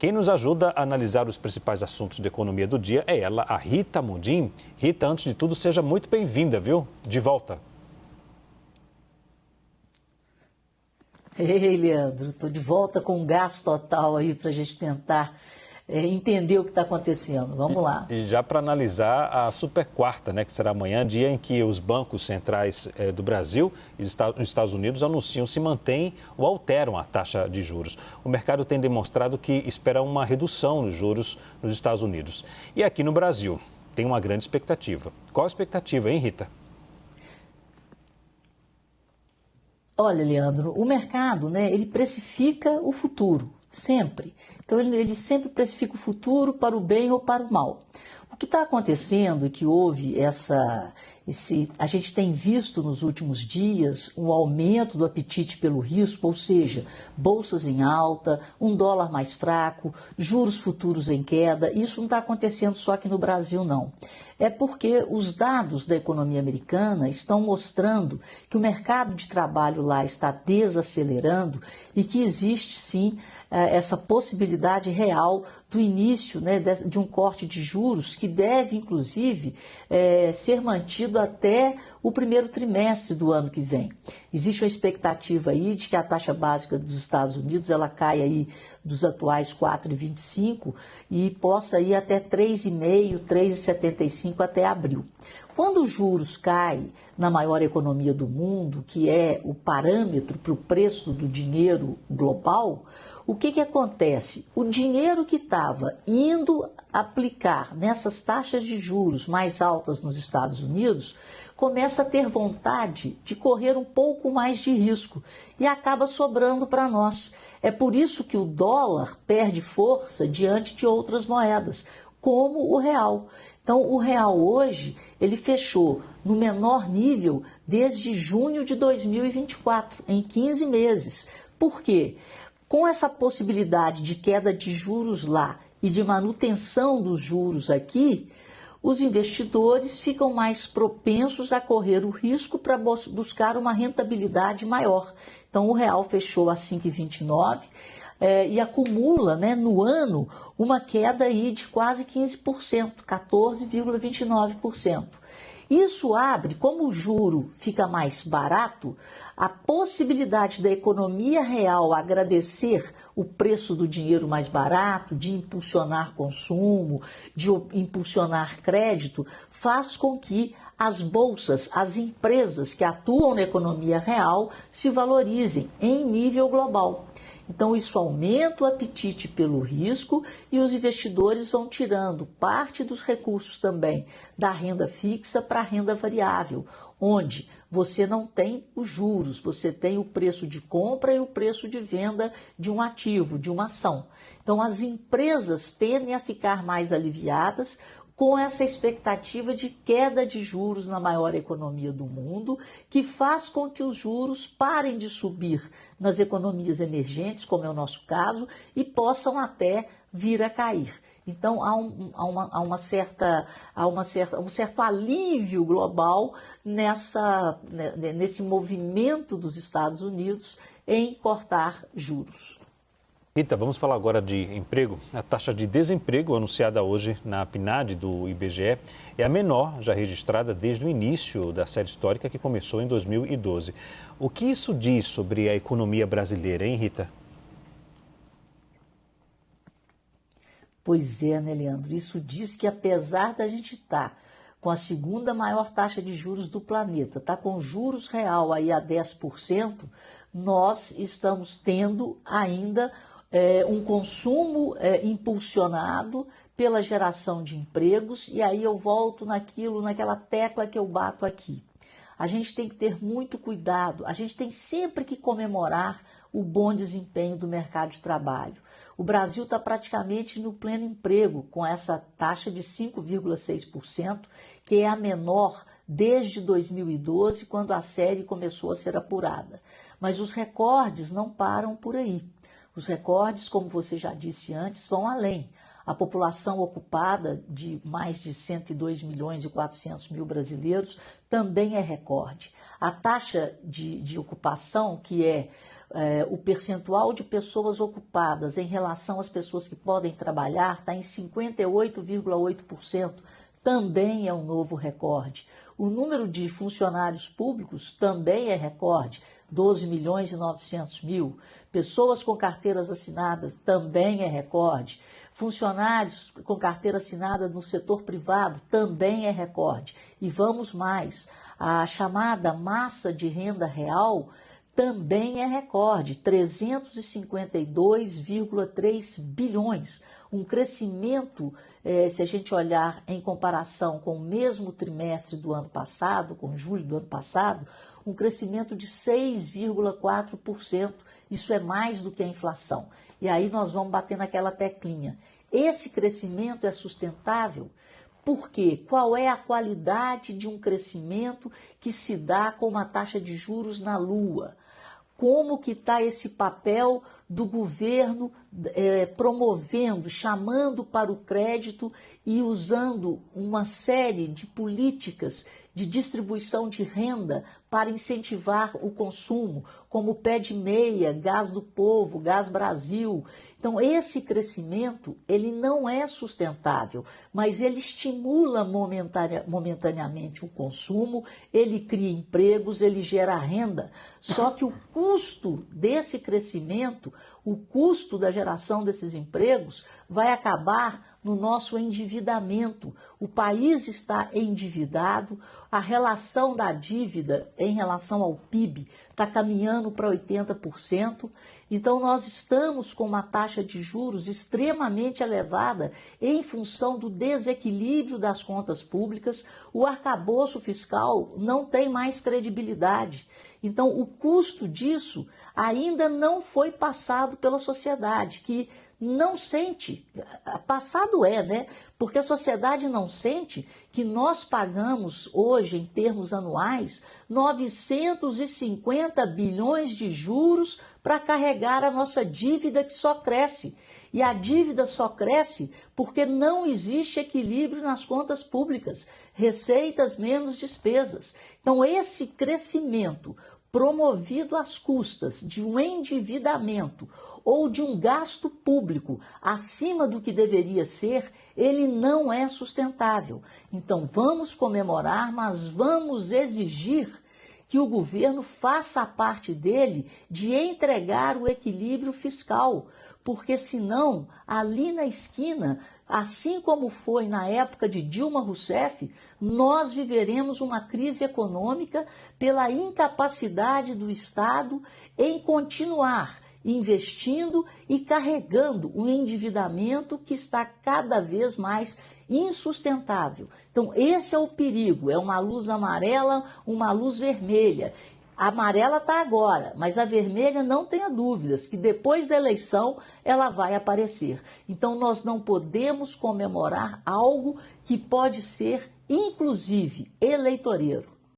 Quem nos ajuda a analisar os principais assuntos de economia do dia é ela, a Rita Mundim. Rita, antes de tudo, seja muito bem-vinda, viu? De volta. Ei, Leandro, estou de volta com um gás total aí para a gente tentar entender o que está acontecendo. Vamos lá. E já para analisar a super quarta, né, que será amanhã, dia em que os bancos centrais do Brasil e dos Estados Unidos anunciam se mantêm ou alteram a taxa de juros. O mercado tem demonstrado que espera uma redução nos juros nos Estados Unidos. E aqui no Brasil tem uma grande expectativa. Qual a expectativa, hein, Rita? Olha, Leandro, o mercado, né, ele precifica o futuro, sempre. Então, ele sempre precifica o futuro para o bem ou para o mal. O que está acontecendo é que houve a gente tem visto nos últimos dias um aumento do apetite pelo risco, ou seja, bolsas em alta, um dólar mais fraco, juros futuros em queda. Isso não está acontecendo só aqui no Brasil, não. É porque os dados da economia americana estão mostrando que o mercado de trabalho lá está desacelerando e que existe, sim, essa possibilidade real do início, né, de um corte de juros que deve, inclusive, ser mantido até o primeiro trimestre do ano que vem. Existe uma expectativa aí de que a taxa básica dos Estados Unidos ela caia aí dos atuais 4,25 e possa ir até 3,5, 3,75 até abril. Quando os juros caem na maior economia do mundo, que é o parâmetro para o preço do dinheiro global, o que acontece? O dinheiro que estava indo aplicar nessas taxas de juros mais altas nos Estados Unidos começa a ter vontade de correr um pouco mais de risco e acaba sobrando para nós. É por isso que o dólar perde força diante de outras moedas, como o real. Então, o real hoje, ele fechou no menor nível desde junho de 2024, em 15 meses. Por quê? Com essa possibilidade de queda de juros lá e de manutenção dos juros aqui, os investidores ficam mais propensos a correr o risco para buscar uma rentabilidade maior. Então, o real fechou a 5,29 e acumula, né, no ano uma queda aí de quase 15%, 14,29%. Isso abre, como o juro fica mais barato, a possibilidade da economia real agradecer o preço do dinheiro mais barato, de impulsionar consumo, de impulsionar crédito, faz com que as bolsas, as empresas que atuam na economia real se valorizem em nível global. Então, isso aumenta o apetite pelo risco e os investidores vão tirando parte dos recursos também da renda fixa para a renda variável, onde você não tem os juros, você tem o preço de compra e o preço de venda de um ativo, de uma ação. Então, as empresas tendem a ficar mais aliviadas com essa expectativa de queda de juros na maior economia do mundo, que faz com que os juros parem de subir nas economias emergentes, como é o nosso caso, e possam até vir a cair. Então, há um certo alívio global nesse movimento dos Estados Unidos em cortar juros. Rita, vamos falar agora de emprego. A taxa de desemprego anunciada hoje na PNAD do IBGE é a menor já registrada desde o início da série histórica que começou em 2012. O que isso diz sobre a economia brasileira, hein, Rita? Pois é, né, Leandro? Isso diz que apesar da gente estar com a segunda maior taxa de juros do planeta, está com juros real aí a 10%, nós estamos tendo ainda um consumo impulsionado pela geração de empregos, e aí eu volto naquela tecla que eu bato aqui. A gente tem que ter muito cuidado, a gente tem sempre que comemorar o bom desempenho do mercado de trabalho. O Brasil está praticamente no pleno emprego, com essa taxa de 5,6%, que é a menor desde 2012, quando a série começou a ser apurada. Mas os recordes não param por aí. Os recordes, como você já disse antes, vão além. A população ocupada de mais de 102 milhões e 400 mil brasileiros também é recorde. A taxa de ocupação, que é o percentual de pessoas ocupadas em relação às pessoas que podem trabalhar está em 58,8%. Também é um novo recorde. O número de funcionários públicos também é recorde, 12.900.000. Pessoas com carteiras assinadas também é recorde. Funcionários com carteira assinada no setor privado também é recorde. E vamos mais, a chamada massa de renda real também é recorde, 352,3 bilhões, um crescimento, se a gente olhar em comparação com o mesmo trimestre do ano passado, com julho do ano passado, um crescimento de 6,4%, isso é mais do que a inflação. E aí nós vamos bater naquela teclinha. Esse crescimento é sustentável? Por quê? Qual é a qualidade de um crescimento que se dá com uma taxa de juros na lua? Como que está esse papel do governo promovendo, chamando para o crédito e usando uma série de políticas de distribuição de renda para incentivar o consumo, como o Pé de Meia, Gás do Povo, Gás Brasil. Então, esse crescimento, ele não é sustentável, mas ele estimula momentaneamente o consumo, ele cria empregos, ele gera renda. Só que o custo desse crescimento, o custo da geração desses empregos, vai acabar no nosso endividamento. O país está endividado, a relação da dívida em relação ao PIB está caminhando para 80%, então nós estamos com uma taxa de juros extremamente elevada em função do desequilíbrio das contas públicas, o arcabouço fiscal não tem mais credibilidade. Então, o custo disso ainda não foi passado pela sociedade, que não sente, passado né? Porque a sociedade não sente que nós pagamos hoje, em termos anuais, 950 bilhões de juros para carregar a nossa dívida que só cresce. E a dívida só cresce porque não existe equilíbrio nas contas públicas, receitas menos despesas. Então, esse crescimento promovido às custas de um endividamento ou de um gasto público acima do que deveria ser, ele não é sustentável. Então, vamos comemorar, mas vamos exigir que o governo faça a parte dele de entregar o equilíbrio fiscal, porque senão, ali na esquina, assim como foi na época de Dilma Rousseff, nós viveremos uma crise econômica pela incapacidade do Estado em continuar investindo e carregando um endividamento que está cada vez mais insustentável. Então, esse é o perigo, é uma luz amarela, uma luz vermelha. A amarela está agora, mas a vermelha, não tenha dúvidas, que depois da eleição ela vai aparecer. Então, nós não podemos comemorar algo que pode ser, inclusive, eleitoreiro.